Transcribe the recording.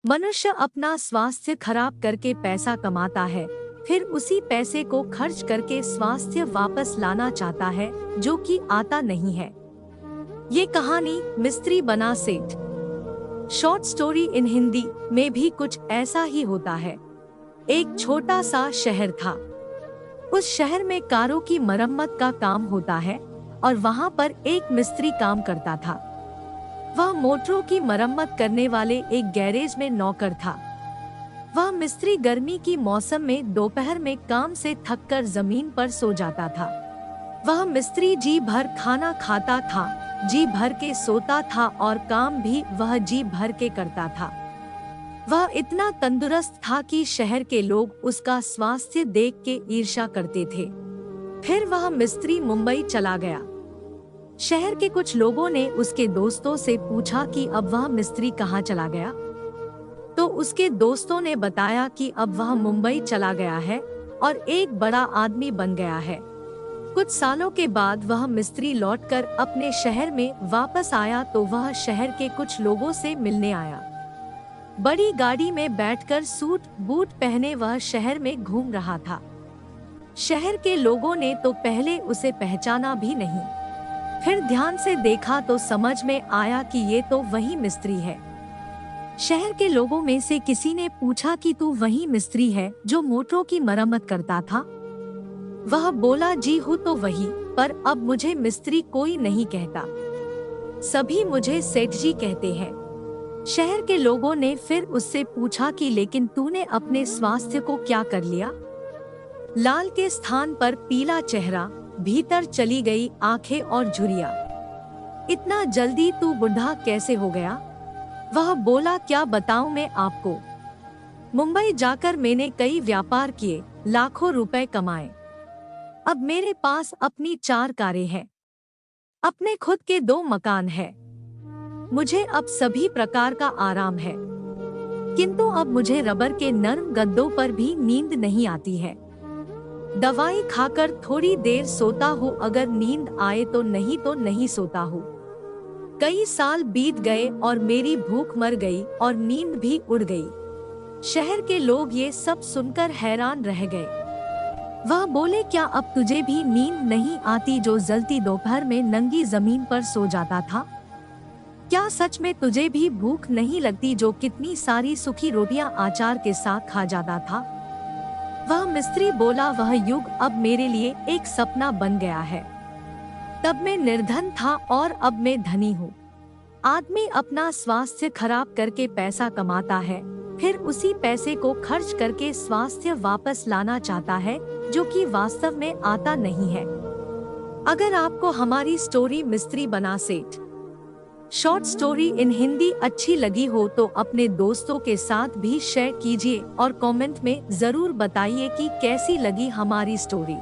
मनुष्य अपना स्वास्थ्य खराब करके पैसा कमाता है, फिर उसी पैसे को खर्च करके स्वास्थ्य वापस लाना चाहता है, जो कि आता नहीं है। ये कहानी मिस्त्री बना सेठ। शॉर्ट स्टोरी इन हिंदी में भी कुछ ऐसा ही होता है। एक छोटा सा शहर था। उस शहर में कारों की मरम्मत का काम होता है और वहाँ पर एक मिस्त्री काम करता था। वह मोटरों की मरम्मत करने वाले एक गैरेज में नौकर था। वह मिस्त्री गर्मी की मौसम में दोपहर में काम से थककर जमीन पर सो जाता था। वह मिस्त्री जी भर खाना खाता था, जी भर के सोता था और काम भी वह जी भर के करता था। वह इतना तंदुरुस्त था कि शहर के लोग उसका स्वास्थ्य देख के ईर्ष्या करते थे। फिर वह मिस्त्री मुंबई चला गया। शहर के कुछ लोगों ने उसके दोस्तों से पूछा कि अब वह मिस्त्री कहाँ चला गया। तो उसके दोस्तों ने बताया कि अब वह मुंबई चला गया है और एक बड़ा आदमी बन गया है। कुछ सालों के बाद वह मिस्त्री लौटकर अपने शहर में वापस आया तो वह शहर के कुछ लोगों से मिलने आया। बड़ी गाड़ी में बैठकर सूट बूट पहने वह शहर में घूम रहा था। शहर के लोगों ने तो पहले उसे पहचाना भी नहीं, फिर ध्यान से देखा तो समझ में आया कि ये तो वही मिस्त्री है। शहर के लोगों में से किसी ने पूछा कि तू वही मिस्त्री है जो मोटरों की मरम्मत करता था। वह बोला, जी हूँ तो वही, पर अब मुझे मिस्त्री कोई नहीं कहता, सभी मुझे सेठ जी कहते हैं। शहर के लोगों ने फिर उससे पूछा कि लेकिन तूने अपने स्वास्थ्य को क्या कर लिया। लाल के स्थान पर पीला चेहरा, भीतर चली गई आंखें और झुर्रियां। इतना जल्दी तू बुढ़ा कैसे हो गया। वह बोला, क्या बताऊं मैं आपको, मुंबई जाकर मैंने कई व्यापार किए, लाखों रुपए कमाए। अब मेरे पास अपनी 4 कारें हैं, अपने खुद के 2 मकान हैं। मुझे अब सभी प्रकार का आराम है, किंतु अब मुझे रबर के नर्म गद्दों पर भी नींद नहीं आती है। दवाई खाकर थोड़ी देर सोता हूँ, अगर नींद आए तो नहीं सोता हूँ। कई साल बीत गए और मेरी भूख मर गई और नींद भी उड़ गई। शहर के लोग ये सब सुनकर हैरान रह गए। वह बोले, क्या अब तुझे भी नींद नहीं आती जो जलती दोपहर में नंगी जमीन पर सो जाता था। क्या सच में तुझे भी भूख नहीं लगती जो कितनी सारी सूखी रोटियां अचार के साथ खा जाता था। वह मिस्त्री बोला, वह युग अब मेरे लिए एक सपना बन गया है। तब मैं निर्धन था और अब मैं धनी हूँ। आदमी अपना स्वास्थ्य खराब करके पैसा कमाता है, फिर उसी पैसे को खर्च करके स्वास्थ्य वापस लाना चाहता है, जो कि वास्तव में आता नहीं है। अगर आपको हमारी स्टोरी मिस्त्री बना सेठ शॉर्ट स्टोरी इन हिंदी अच्छी लगी हो तो अपने दोस्तों के साथ भी शेयर कीजिए और कमेंट में जरूर बताइए कि कैसी लगी हमारी स्टोरी।